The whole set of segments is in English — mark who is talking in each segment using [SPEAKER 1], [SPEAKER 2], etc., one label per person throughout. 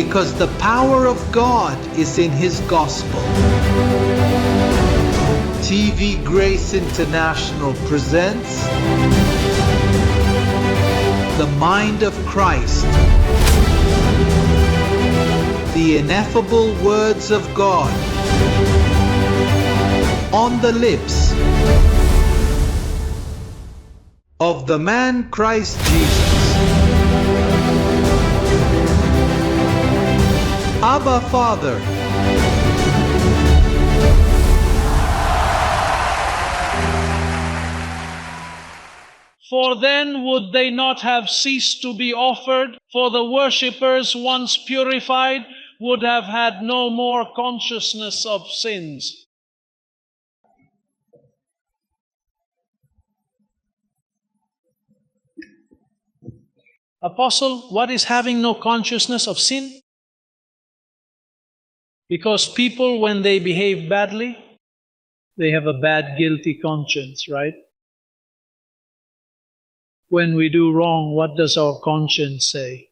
[SPEAKER 1] because the power of God is in His gospel. TvGrace International presents The Mind of Christ, the ineffable words of God on the lips of the man Christ Jesus. Abba, Father.
[SPEAKER 2] For then would they not have ceased to be offered, for the worshippers, once purified, would have had no more consciousness of sins. Apostle, what is having no consciousness of sin? Because people, when they behave badly, they have a bad, guilty conscience, right? When we do wrong, what does our conscience say?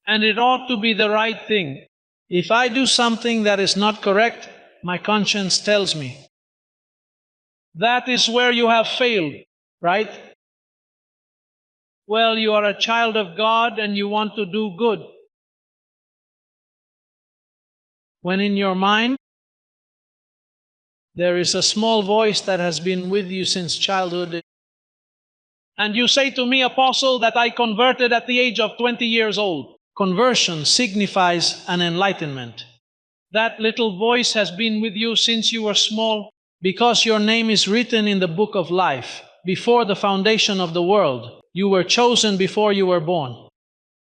[SPEAKER 2] And it ought to be the right thing. If I do something that is not correct, my conscience tells me. That is where you have failed, right? Well, you are a child of God and you want to do good. When in your mind, there is a small voice that has been with you since childhood. And you say to me, Apostle, that I converted at the age of 20 years old. Conversion signifies an enlightenment. That little voice has been with you since you were small, because your name is written in the book of life. Before the foundation of the world, you were chosen before you were born.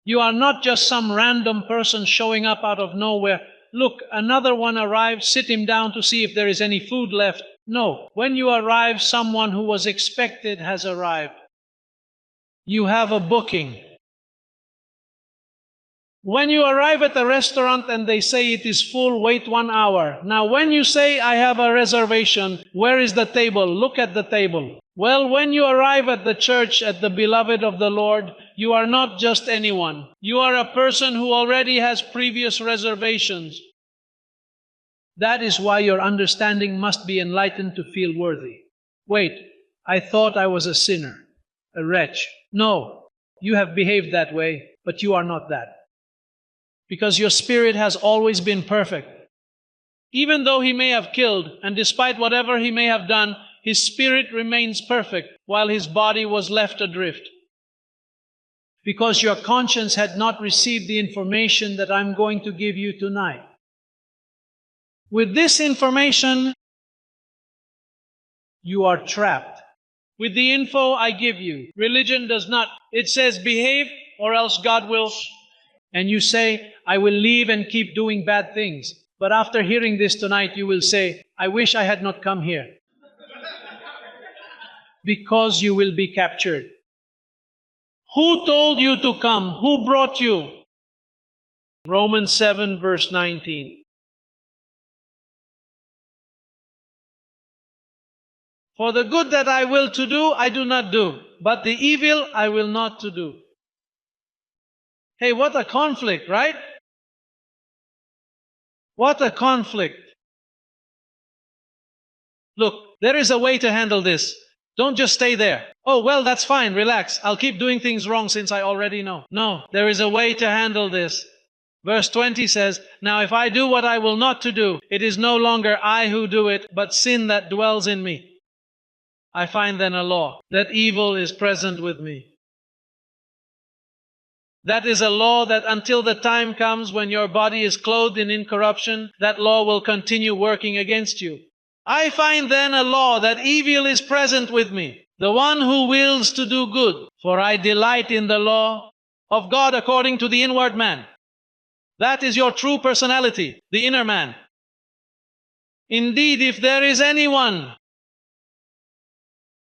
[SPEAKER 2] You are not just some random person showing up out of nowhere. Look, another one arrived, sit him down to see if there is any food left. No, when you arrive, someone who was expected has arrived. You have a booking. When you arrive at a restaurant and they say it is full, wait 1 hour. Now when you say, I have a reservation, where is the table? Look at the table. Well, when you arrive at the church, at the beloved of the Lord, you are not just anyone. You are a person who already has previous reservations. That is why your understanding must be enlightened to feel worthy. Wait, I thought I was a sinner, a wretch. No, you have behaved that way, but you are not that. Because your spirit has always been perfect. Even though he may have killed, and despite whatever he may have done, his spirit remains perfect, while his body was left adrift. Because your conscience had not received the information that I'm going to give you tonight. With this information, you are trapped. With the info I give you, religion does not. It says behave or else God will. And you say, I will leave and keep doing bad things. But after hearing this tonight, you will say, I wish I had not come here. Because you will be captured. Who told you to come? Who brought you? Romans 7 verse 19. For the good that I will to do, I do not do. But the evil I will not to do. Hey, what a conflict, right? What a conflict. Look, there is a way to handle this. Don't just stay there. Oh, well, that's fine, relax. I'll keep doing things wrong since I already know. No, there is a way to handle this. Verse 20 says, Now if I do what I will not to do, it is no longer I who do it, but sin that dwells in me. I find then a law, that evil is present with me. That is a law that until the time comes when your body is clothed in incorruption, that law will continue working against you. I find then a law that evil is present with me, the one who wills to do good. For I delight in the law of God according to the inward man. That is your true personality, the inner man. Indeed, if there is anyone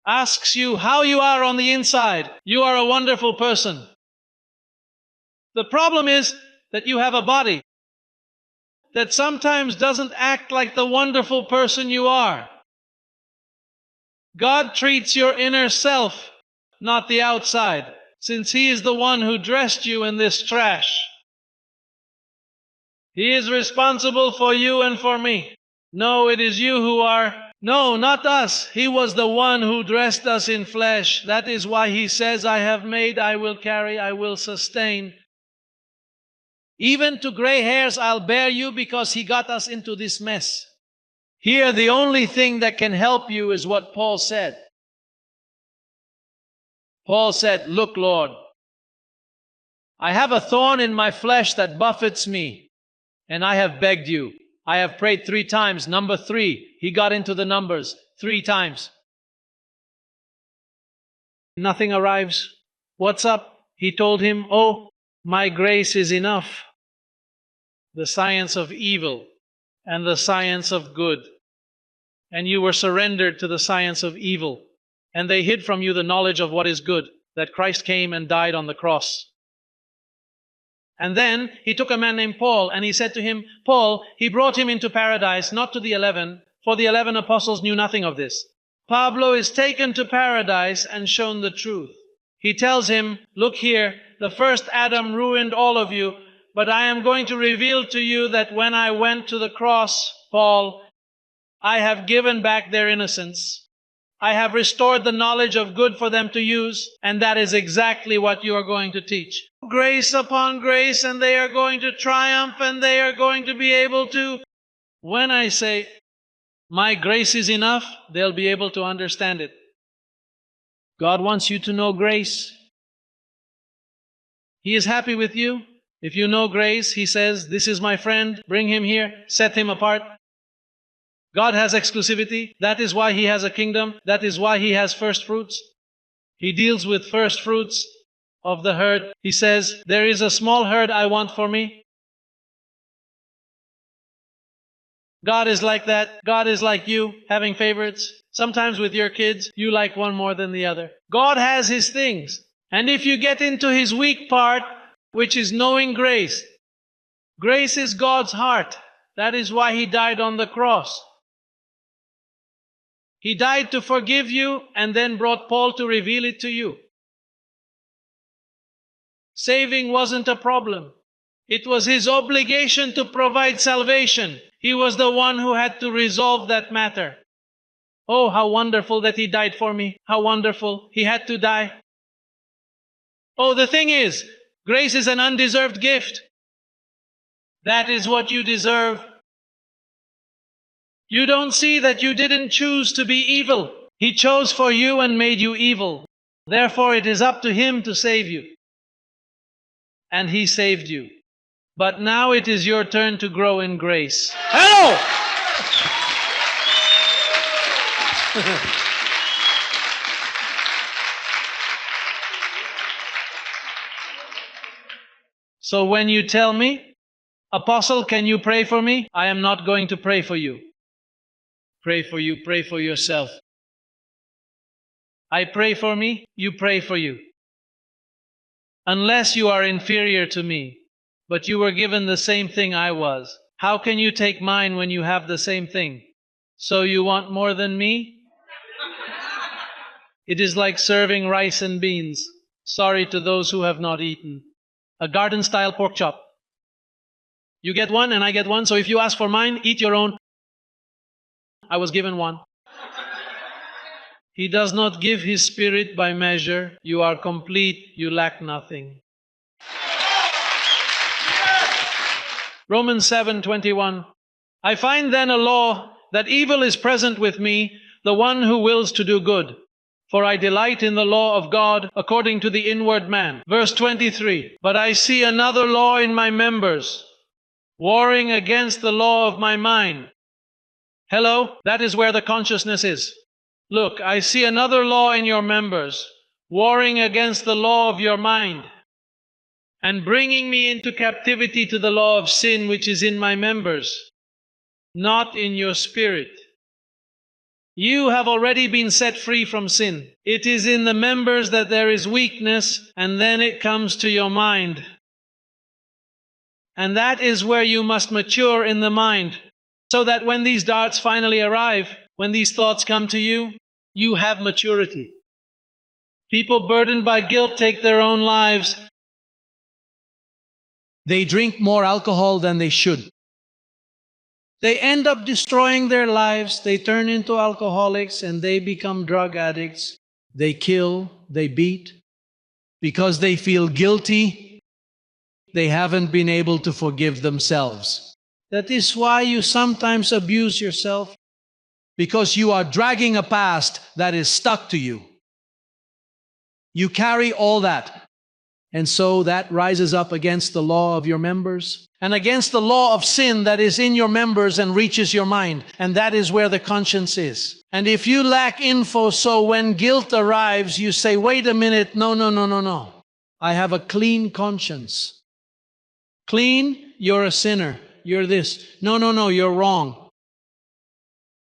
[SPEAKER 2] asks you how you are on the inside, you are a wonderful person. The problem is that you have a body that sometimes doesn't act like the wonderful person you are. God treats your inner self, not the outside. since He is the one who dressed you in this trash. He is responsible for you and for me. No, it is you who are. No, not us. He was the one who dressed us in flesh. That is why He says, I have made, I will carry, I will sustain. Even to gray hairs I'll bear you, because He got us into this mess. Here, the only thing that can help you is what Paul said. Paul said, look, Lord, I have a thorn in my flesh that buffets me, and I have begged you. I have prayed 3 times. Number 3, he got into the numbers 3 times. Nothing arrives. What's up? He told him, oh, my grace is enough. The science of evil and the science of good. And you were surrendered to the science of evil. And they hid from you the knowledge of what is good, that Christ came and died on the cross. And then he took a man named Paul, and he said to him, Paul, he brought him into paradise, not to the 11, for the 11 apostles knew nothing of this. Pablo is taken to paradise and shown the truth. He tells him, look here, the first Adam ruined all of you, but I am going to reveal to you that when I went to the cross, Paul, I have given back their innocence. I have restored the knowledge of good for them to use, and that is exactly what you are going to teach. Grace upon grace, and they are going to triumph, and they are going to be able to. When I say, my grace is enough, they'll be able to understand it. God wants you to know grace. He is happy with you. If you know grace, He says, this is my friend, bring him here, set him apart. God has exclusivity. That is why He has a kingdom. That is why He has first fruits. He deals with first fruits of the herd. He says, there is a small herd I want for me. God is like that. God is like you, having favorites. Sometimes with your kids, you like one more than the other. God has His things. And if you get into His weak part, which is knowing grace, grace is God's heart. That is why He died on the cross. He died to forgive you, and then brought Paul to reveal it to you. Saving wasn't a problem. It was His obligation to provide salvation. He was the one who had to resolve that matter. Oh, how wonderful that He died for me. How wonderful. He had to die. Oh, the thing is, grace is an undeserved gift. That is what you deserve. You don't see that you didn't choose to be evil. He chose for you and made you evil. Therefore, it is up to Him to save you. And He saved you. But now it is your turn to grow in grace. Hello! So when you tell me, Apostle, can you pray for me? I am not going to pray for you. Pray for you, pray for yourself. I pray for me, you pray for you. Unless you are inferior to me, but you were given the same thing I was. How can you take mine when you have the same thing? So you want more than me? It is like serving rice and beans. Sorry to those who have not eaten. A garden-style pork chop. You get one and I get one, so if you ask for mine, eat your own. I was given one. He does not give His Spirit by measure. You are complete, you lack nothing. Romans 7:21. I find then a law that evil is present with me, the one who wills to do good. For I delight in the law of God according to the inward man. Verse 23. But I see another law in my members, warring against the law of my mind. Hello? That is where the consciousness is. Look, I see another law in your members, warring against the law of your mind, and bringing me into captivity to the law of sin which is in my members, not in your spirit. You have already been set free from sin. It is in the members that there is weakness, and then it comes to your mind. And that is where you must mature in the mind, so that when these darts finally arrive, when these thoughts come to you, you have maturity. People burdened by guilt take their own lives. They drink more alcohol than they should. They end up destroying their lives. They turn into alcoholics and they become drug addicts. They kill, they beat. Because they feel guilty, they haven't been able to forgive themselves. That is why you sometimes abuse yourself, because you are dragging a past that is stuck to you. You carry all that. And so that rises up against the law of your members and against the law of sin that is in your members and reaches your mind. And that is where the conscience is. And if you lack info, so when guilt arrives, you say, wait a minute, no. I have a clean conscience. Clean, you're a sinner. You're this. No, you're wrong.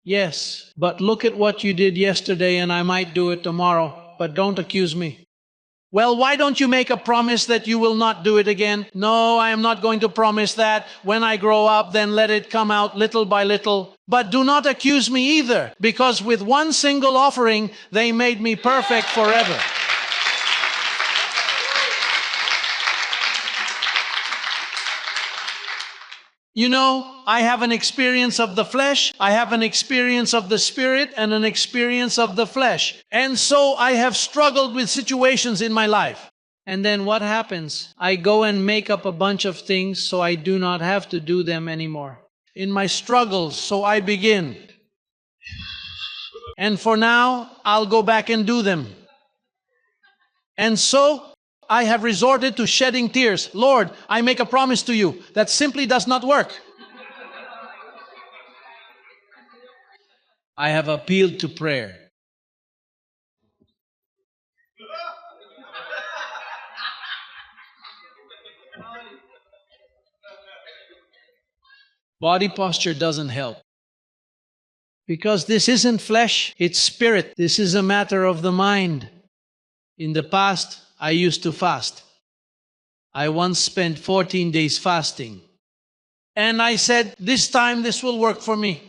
[SPEAKER 2] Yes, but look at what you did yesterday and I might do it tomorrow, but don't accuse me. Well, why don't you make a promise that you will not do it again? No, I am not going to promise that. When I grow up, then let it come out little by little. But do not accuse me either, because with one single offering, they made me perfect forever. You know, I have an experience of the flesh, I have an experience of the spirit, and an experience of the flesh. And so I have struggled with situations in my life. And then what happens? I go and make up a bunch of things so I do not have to do them anymore. In my struggles, so I begin. And for now, I'll go back and do them. And so I have resorted to shedding tears. Lord, I make a promise to you. That simply does not work. I have appealed to prayer. Body posture doesn't help. Because this isn't flesh, it's spirit. This is a matter of the mind. In the past, I used to fast. I once spent 14 days fasting. And I said, this time this will work for me.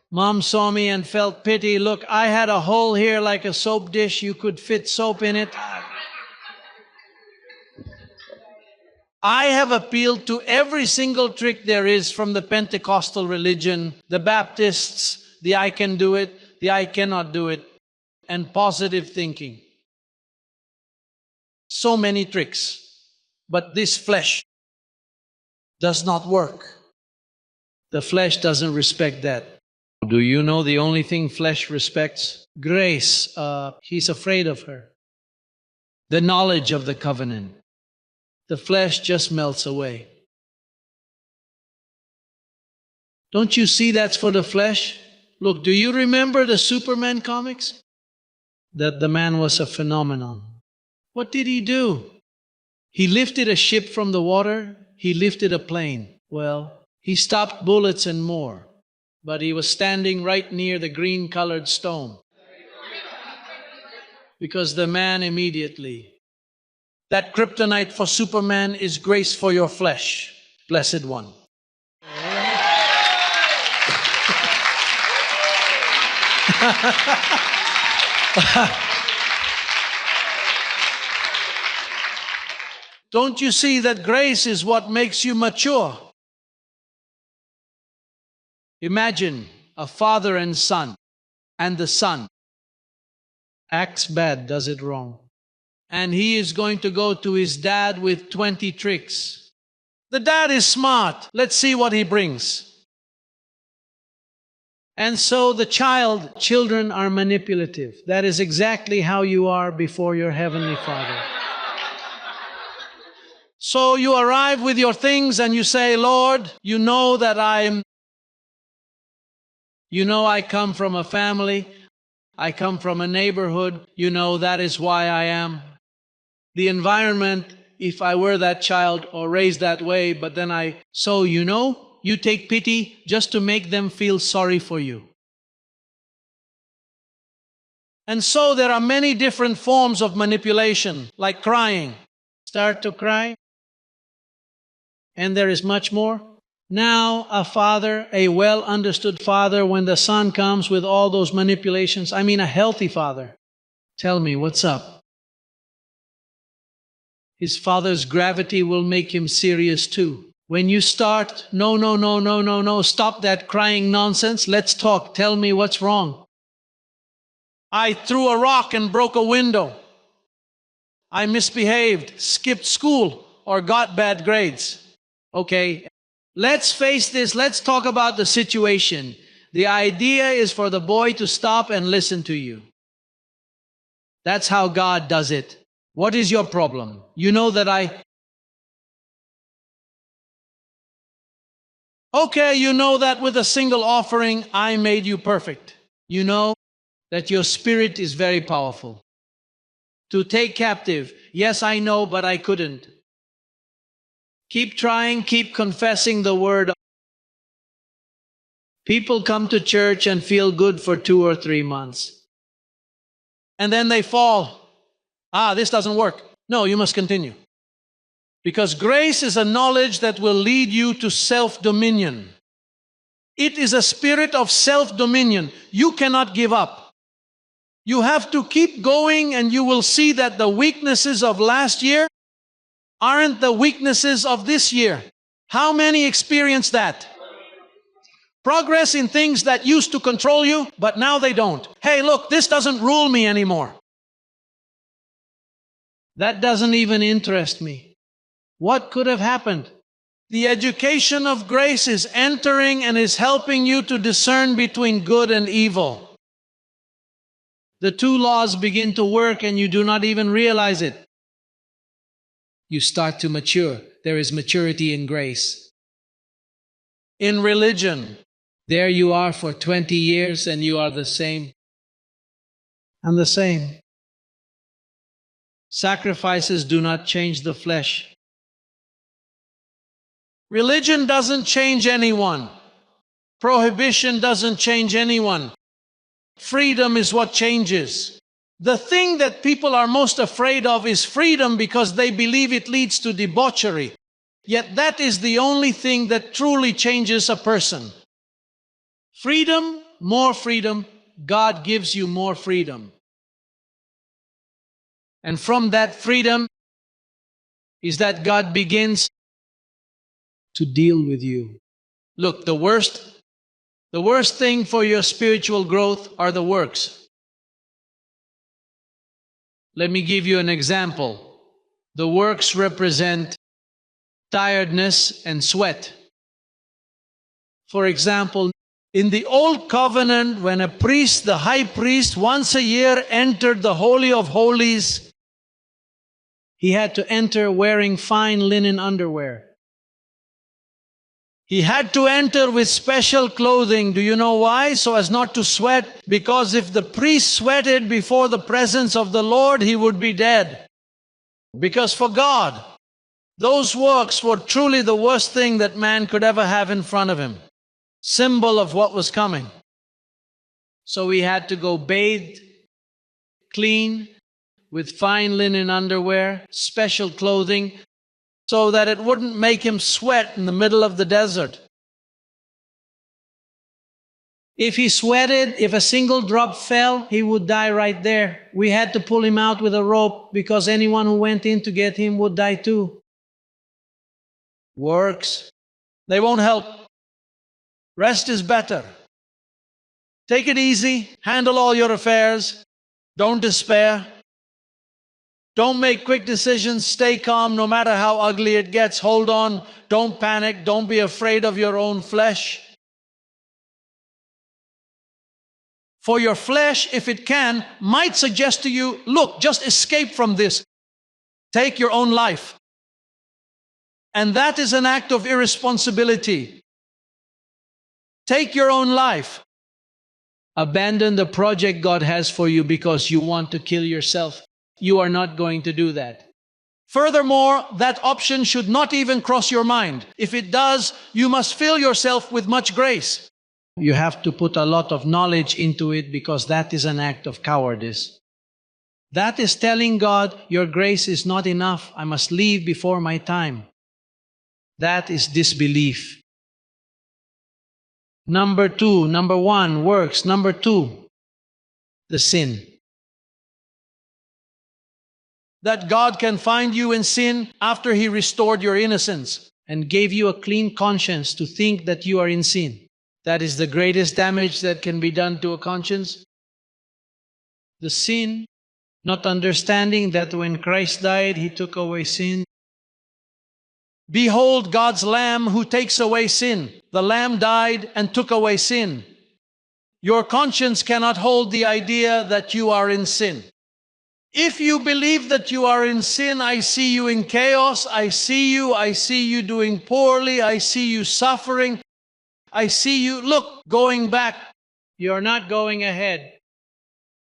[SPEAKER 2] Mom saw me and felt pity. Look, I had a hole here like a soap dish. You could fit soap in it. I have appealed to every single trick there is from the Pentecostal religion, the Baptists, the I can do it, the I cannot do it, and positive thinking. So many tricks. But this flesh does not work. The flesh doesn't respect that. Do you know the only thing flesh respects? Grace. He's afraid of her. The knowledge of the covenant. The flesh just melts away. Don't you see that's for the flesh? Look, do you remember the Superman comics? That the man was a phenomenon. What did he do? He lifted a ship from the water. He lifted a plane. Well, he stopped bullets and more. But he was standing right near the green-colored stone. Because the man immediately. That kryptonite for Superman is grace for your flesh, blessed one. Don't you see that grace is what makes you mature? Imagine a father and son, and the son acts bad, does it wrong. And he is going to go to his dad with 20 tricks. The dad is smart. Let's see what he brings. And so the children are manipulative. That is exactly how you are before your Heavenly Father. So you arrive with your things and you say, Lord, you know that I come from a family. I come from a neighborhood. You know that is why I am. The environment, if I were that child or raised that way, but then you take pity just to make them feel sorry for you. And so there are many different forms of manipulation, like crying. Start to cry. And there is much more. Now, a father, a well understood father, when the son comes with all those manipulations, I mean a healthy father, tell me, what's up? His father's gravity will make him serious too. When you start, no, stop that crying nonsense, let's talk, tell me what's wrong. I threw a rock and broke a window. I misbehaved, skipped school, or got bad grades. Okay, let's face this, let's talk about the situation. The idea is for the boy to stop and listen to you. That's how God does it. What is your problem? You know that Okay, you know that with a single offering, I made you perfect. You know that your spirit is very powerful. To take captive, yes, I know, but I couldn't. Keep trying, keep confessing the word. People come to church and feel good for 2 or 3 months. And then they fall. This doesn't work. No, you must continue. Because grace is a knowledge that will lead you to self-dominion. It is a spirit of self-dominion. You cannot give up. You have to keep going, and you will see that the weaknesses of last year aren't the weaknesses of this year. How many experience that? Progress in things that used to control you, but now they don't. Hey, look, this doesn't rule me anymore. That doesn't even interest me. What could have happened? The education of grace is entering and is helping you to discern between good and evil. The two laws begin to work and you do not even realize it. You start to mature. There is maturity in grace. In religion, there you are for 20 years and you are the same. And the same. Sacrifices do not change the flesh. Religion doesn't change anyone. Prohibition doesn't change anyone. Freedom is what changes. The thing that people are most afraid of is freedom because they believe it leads to debauchery. Yet that is the only thing that truly changes a person. Freedom, more freedom, God gives you more freedom. And from that freedom is that God begins to deal with you. Look, the worst thing for your spiritual growth are the works. Let me give you an example. The works represent tiredness and sweat. For example, in the Old Covenant, when a priest, the high priest, once a year entered the Holy of Holies, he had to enter wearing fine linen underwear. He had to enter with special clothing. Do you know why? So as not to sweat. Because if the priest sweated before the presence of the Lord, he would be dead. Because for God, those works were truly the worst thing that man could ever have in front of him. Symbol of what was coming. So he had to go bathed, clean, with fine linen underwear, special clothing, so that it wouldn't make him sweat in the middle of the desert. If he sweated, if a single drop fell, he would die right there. We had to pull him out with a rope because anyone who went in to get him would die too. Works, they won't help. Rest is better. Take it easy, handle all your affairs, don't despair. Don't make quick decisions, stay calm no matter how ugly it gets. Hold on, don't panic, don't be afraid of your own flesh. For your flesh, if it can, might suggest to you, look, just escape from this. Take your own life. And that is an act of irresponsibility. Take your own life. Abandon the project God has for you because you want to kill yourself. You are not going to do that. Furthermore, that option should not even cross your mind. If it does, you must fill yourself with much grace. You have to put a lot of knowledge into it because that is an act of cowardice. That is telling God, your grace is not enough. I must leave before my time. That is disbelief. Number one, works. Number two, the sin. That God can find you in sin after He restored your innocence and gave you a clean conscience to think that you are in sin. That is the greatest damage that can be done to a conscience. The sin, not understanding that when Christ died, He took away sin. Behold God's Lamb who takes away sin. The Lamb died and took away sin. Your conscience cannot hold the idea that you are in sin. If you believe that you are in sin, I see you in chaos, I see you doing poorly, I see you suffering, I see you, look, going back. You're not going ahead.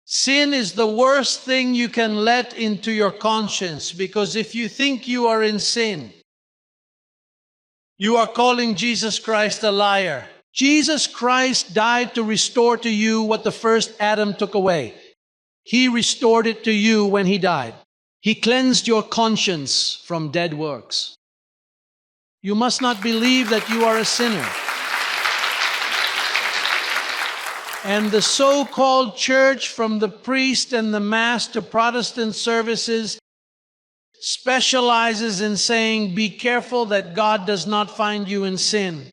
[SPEAKER 2] Sin is the worst thing you can let into your conscience, because if you think you are in sin, you are calling Jesus Christ a liar. Jesus Christ died to restore to you what the first Adam took away. He restored it to you when He died. He cleansed your conscience from dead works. You must not believe that you are a sinner. And the so-called church, from the priest and the mass to Protestant services, specializes in saying, be careful that God does not find you in sin.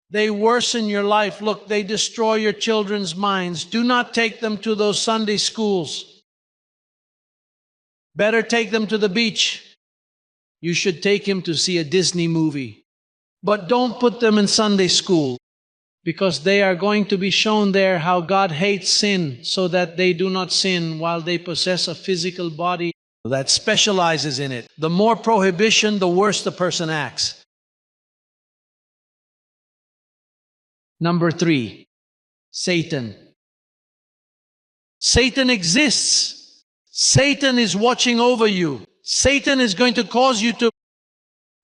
[SPEAKER 2] They worsen your life. Look, they destroy your children's minds. Do not take them to those Sunday schools. Better take them to the beach. You should take him to see a Disney movie. But don't put them in Sunday school, because they are going to be shown there how God hates sin, so that they do not sin while they possess a physical body that specializes in it. The more prohibition, the worse the person acts. Number three, Satan. Satan exists. Satan is watching over you. Satan is going to cause you to,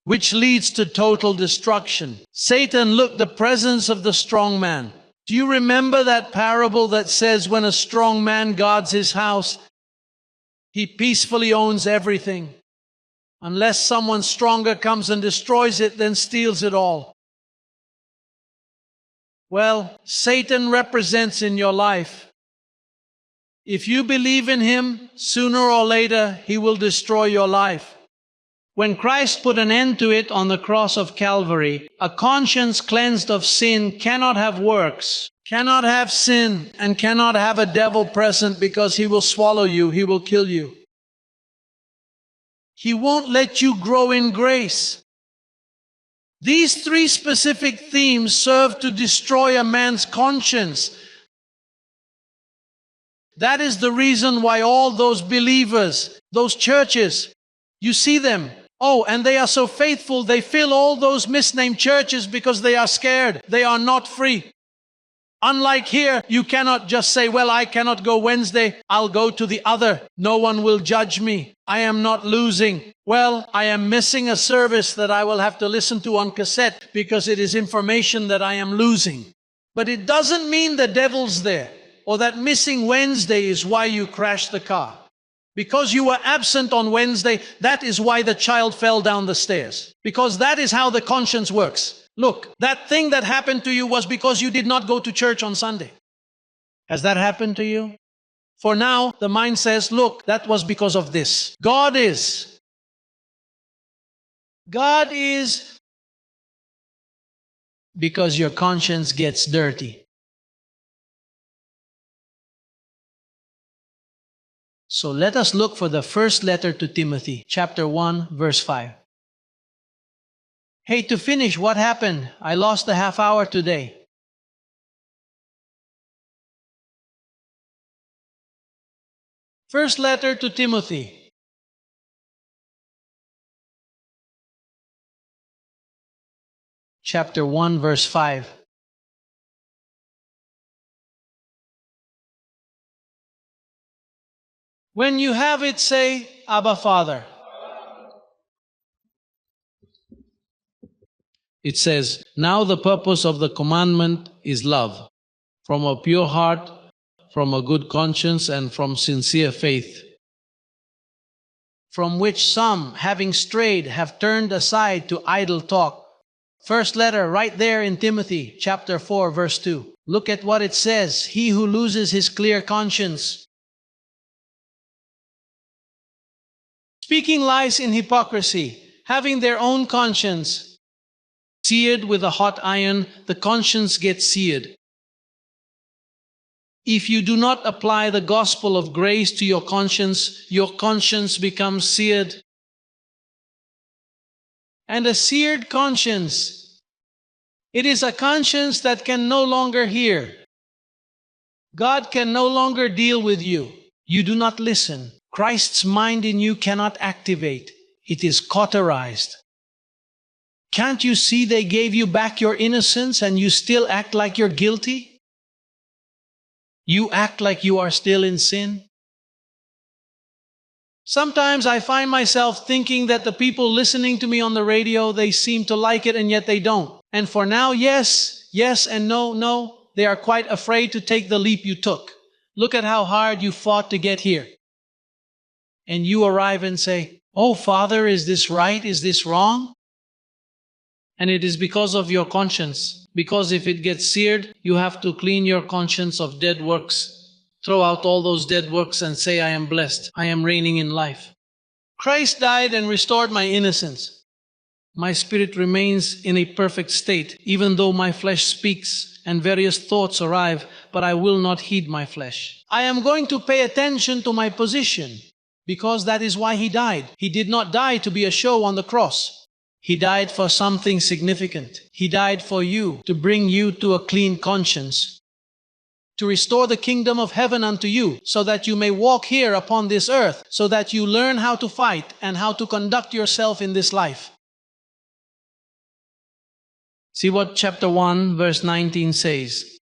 [SPEAKER 2] which leads to total destruction. Satan, look, the presence of the strong man. Do you remember that parable that says when a strong man guards his house, he peacefully owns everything? Unless someone stronger comes and destroys it, then steals it all. Well, Satan represents in your life. If you believe in him, sooner or later, he will destroy your life. When Christ put an end to it on the cross of Calvary, a conscience cleansed of sin cannot have works, cannot have sin, and cannot have a devil present, because he will swallow you, he will kill you. He won't let you grow in grace. These three specific themes serve to destroy a man's conscience. That is the reason why all those believers, those churches, you see them. Oh, and they are so faithful, they fill all those misnamed churches because they are scared. They are not free. Unlike here, you cannot just say, well, I cannot go Wednesday, I'll go to the other. No one will judge me. I am not losing. Well, I am missing a service that I will have to listen to on cassette because it is information that I am losing. But it doesn't mean the devil's there, or that missing Wednesday is why you crashed the car. Because you were absent on Wednesday, that is why the child fell down the stairs. Because that is how the conscience works. Look, that thing that happened to you was because you did not go to church on Sunday. Has that happened to you? For now, the mind says, look, that was because of this. God is because your conscience gets dirty. So let us look for the first letter to Timothy, chapter 1, verse 5. Hey, to finish, what happened? I lost a half hour today. First letter to Timothy. Chapter 1, verse 5. When you have it, say, Abba, Father. It says, now the purpose of the commandment is love, from a pure heart, from a good conscience, and from sincere faith, from which some, having strayed, have turned aside to idle talk, First letter right there in Timothy, chapter 4, verse 2. Look at what it says. He who loses his clear conscience. Speaking lies in hypocrisy, having their own conscience seared with a hot iron, the conscience gets seared. If you do not apply the gospel of grace to your conscience becomes seared. And a seared conscience, it is a conscience that can no longer hear. God can no longer deal with you. You do not listen. Christ's mind in you cannot activate. It is cauterized. Can't you see they gave you back your innocence and you still act like you're guilty? You act like you are still in sin. Sometimes I find myself thinking that the people listening to me on the radio, they seem to like it and yet they don't. And for now, yes, yes and no, no. They are quite afraid to take the leap you took. Look at how hard you fought to get here. And you arrive and say, "Oh, Father, is this right? Is this wrong?" And it is because of your conscience. Because if it gets seared, you have to clean your conscience of dead works. Throw out all those dead works and say, "I am blessed. I am reigning in life. Christ died and restored my innocence. My spirit remains in a perfect state, even though my flesh speaks and various thoughts arrive, but I will not heed my flesh. I am going to pay attention to my position, because that is why He died. He did not die to be a show on the cross. He died for something significant. He died for you, to bring you to a clean conscience, to restore the kingdom of heaven unto you, so that you may walk here upon this earth, so that you learn how to fight and how to conduct yourself in this life." See what chapter 1, verse 19 says.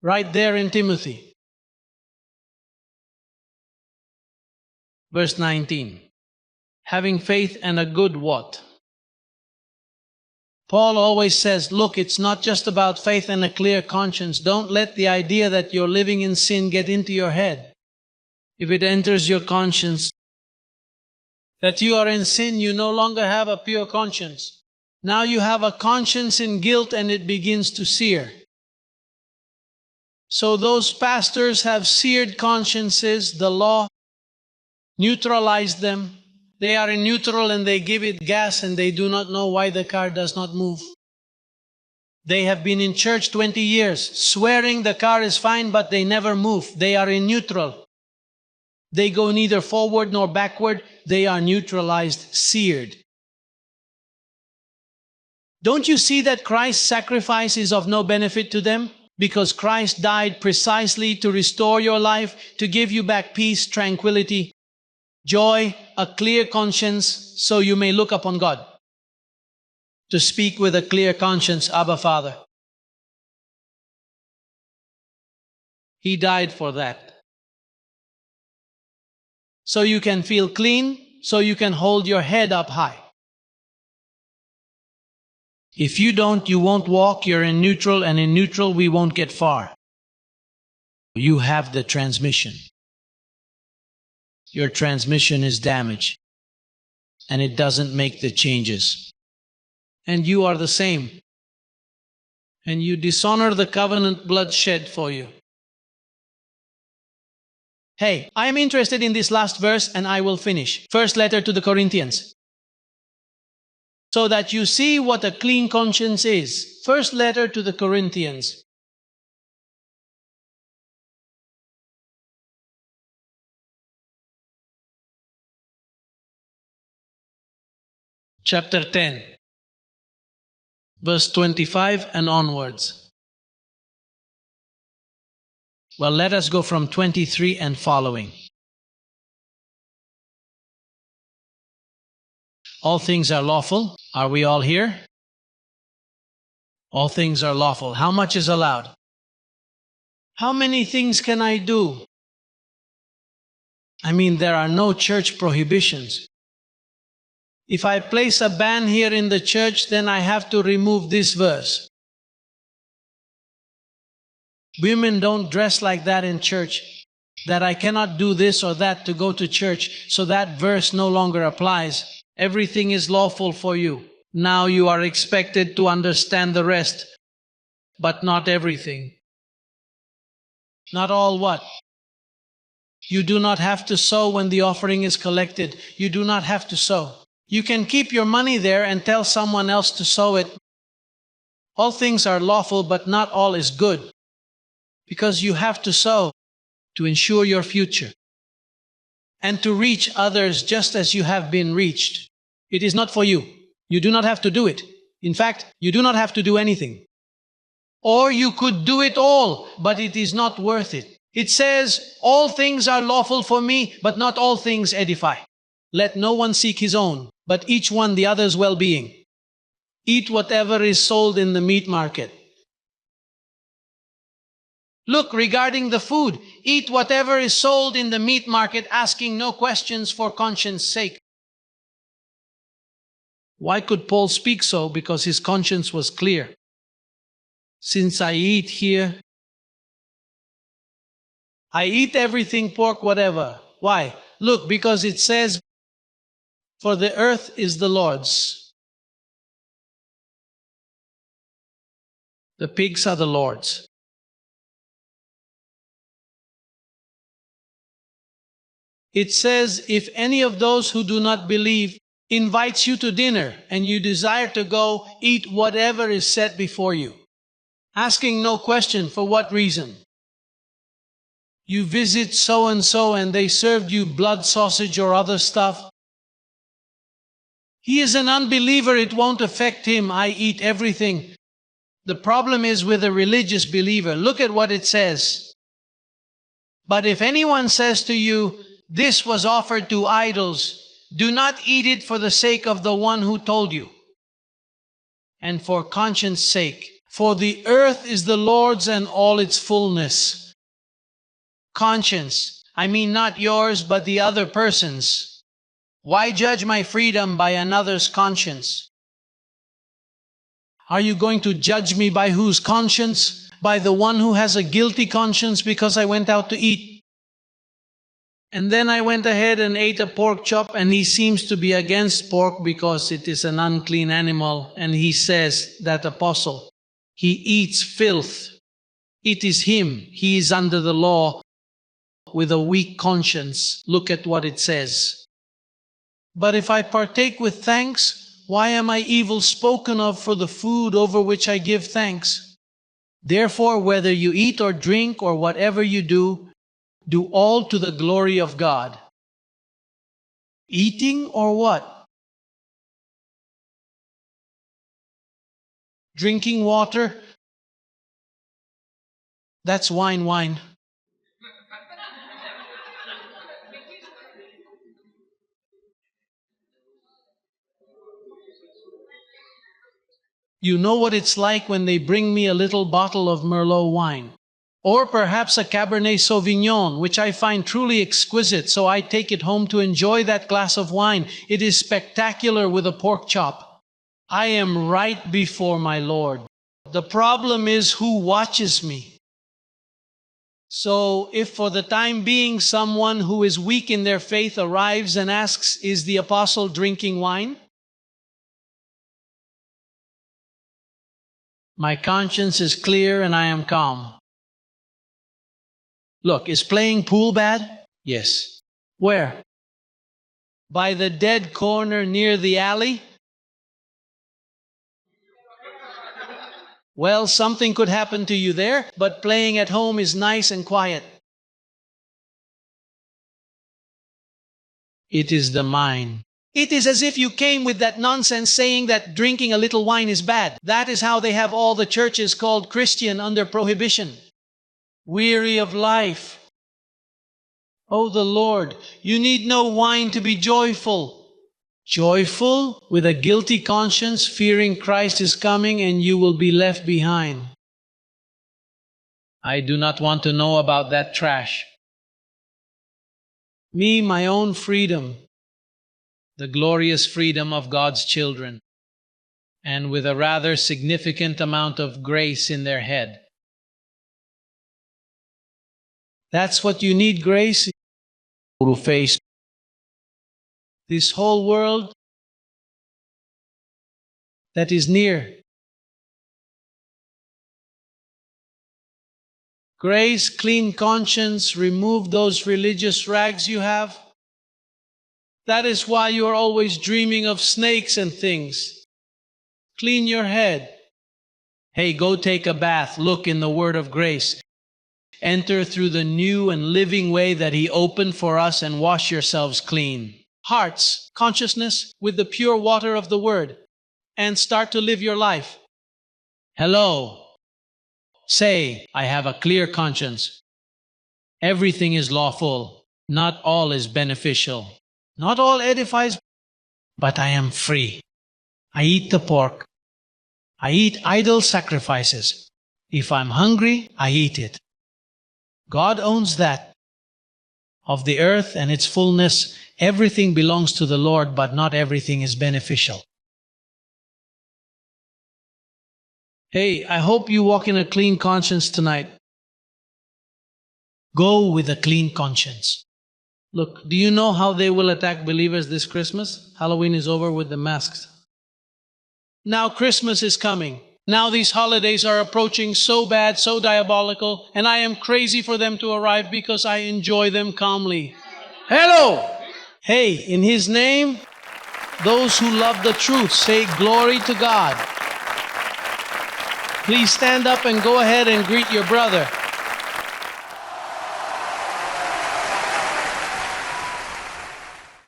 [SPEAKER 2] Right there in Timothy. Verse 19. Having faith and a good what? Paul always says, look, it's not just about faith and a clear conscience. Don't let the idea that you're living in sin get into your head. If it enters your conscience, that you are in sin, you no longer have a pure conscience. Now you have a conscience in guilt and it begins to sear. So those pastors have seared consciences. The law neutralized them. They are in neutral and they give it gas and they do not know why the car does not move. They have been in church 20 years, swearing the car is fine, but they never move. They are in neutral. They go neither forward nor backward. They are neutralized, seared. Don't you see that Christ's sacrifice is of no benefit to them? Because Christ died precisely to restore your life, to give you back peace, tranquility, joy, a clear conscience, so you may look upon God. To speak with a clear conscience, Abba, Father. He died for that. So you can feel clean, so you can hold your head up high. If you don't, you won't walk. You're in neutral, and in neutral we won't get far. You have the transmission. Your transmission is damaged, and it doesn't make the changes. And you are the same. And you dishonor the covenant blood shed for you. Hey, I am interested in this last verse, and I will finish. First letter to the Corinthians. So that you see what a clean conscience is. First letter to the Corinthians. Chapter 10, verse 25 and onwards. Well, let us go from 23 and following. All things are lawful. Are we all here? All things are lawful. How much is allowed? How many things can I do? I mean, there are no church prohibitions. If I place a ban here in the church, then I have to remove this verse. Women don't dress like that in church, that I cannot do this or that to go to church, so that verse no longer applies. Everything is lawful for you. Now you are expected to understand the rest, but not everything. Not all what? You do not have to sow when the offering is collected. You do not have to sow. You can keep your money there and tell someone else to sow it. All things are lawful, but not all is good. Because you have to sow to ensure your future and to reach others just as you have been reached. It is not for you. You do not have to do it. In fact, you do not have to do anything. Or you could do it all, but it is not worth it. It says, all things are lawful for me, but not all things edify. Let no one seek his own, but each one the other's well-being. Eat whatever is sold in the meat market. Look, regarding the food, eat whatever is sold in the meat market, asking no questions for conscience sake. Why could Paul speak so? Because his conscience was clear. Since I eat here, I eat everything pork, whatever. Why? Look, because it says, for the earth is the Lord's. The pigs are the Lord's. It says, if any of those who do not believe invites you to dinner and you desire to go, eat whatever is set before you, asking no question for what reason. You visit so-and-so and they served you blood sausage or other stuff. He is an unbeliever, it won't affect him. I eat everything. The problem is with a religious believer. Look at what it says. But if anyone says to you, this was offered to idols, do not eat it for the sake of the one who told you, and for conscience sake. For the earth is the Lord's and all its fullness. Conscience, I mean not yours, but the other person's. Why judge my freedom by another's conscience? Are you going to judge me by whose conscience? By the one who has a guilty conscience because I went out to eat? And then I went ahead and ate a pork chop, and he seems to be against pork because it is an unclean animal. And he says, that apostle, he eats filth. It is him. He is under the law with a weak conscience. Look at what it says. But if I partake with thanks, why am I evil spoken of for the food over which I give thanks? Therefore, whether you eat or drink or whatever you do, do all to the glory of God. Eating or what? Drinking water? That's wine. You know what it's like when they bring me a little bottle of Merlot wine. Or perhaps a Cabernet Sauvignon, which I find truly exquisite, so I take it home to enjoy that glass of wine. It is spectacular with a pork chop. I am right before my Lord. The problem is who watches me. So if for the time being someone who is weak in their faith arrives and asks, is the apostle drinking wine? My conscience is clear and I am calm. Look, is playing pool bad? Yes. Where? By the dead corner near the alley? Well, something could happen to you there, but playing at home is nice and quiet. It is the mind. It is as if you came with that nonsense saying that drinking a little wine is bad. That is how they have all the churches called Christian under prohibition. Weary of life. Oh, the Lord, you need no wine to be joyful. Joyful with a guilty conscience, fearing Christ is coming and you will be left behind. I do not want to know about that trash. Me, my own freedom, the glorious freedom of God's children, and with a rather significant amount of grace in their head. That's what you need, grace. To face this whole world that is near. Grace, clean conscience, remove those religious rags you have. That is why you are always dreaming of snakes and things. Clean your head. Hey, go take a bath. Look in the word of grace. Enter through the new and living way that He opened for us and wash yourselves clean. Hearts, consciousness with the pure water of the word. And start to live your life. Hello. Say, I have a clear conscience. Everything is lawful. Not all is beneficial. Not all edifies, but I am free. I eat the pork. I eat idol sacrifices. If I'm hungry, I eat it. God owns that. Of the earth and its fullness, everything belongs to the Lord, but not everything is beneficial. Hey, I hope you walk in a clean conscience tonight. Go with a clean conscience. Look, do you know how they will attack believers this Christmas? Halloween is over with the masks. Now Christmas is coming. Now these holidays are approaching so bad, so diabolical, and I am crazy for them to arrive because I enjoy them calmly. Hello! Hey, in His name, those who love the truth say glory to God. Please stand up and go ahead and greet your brother.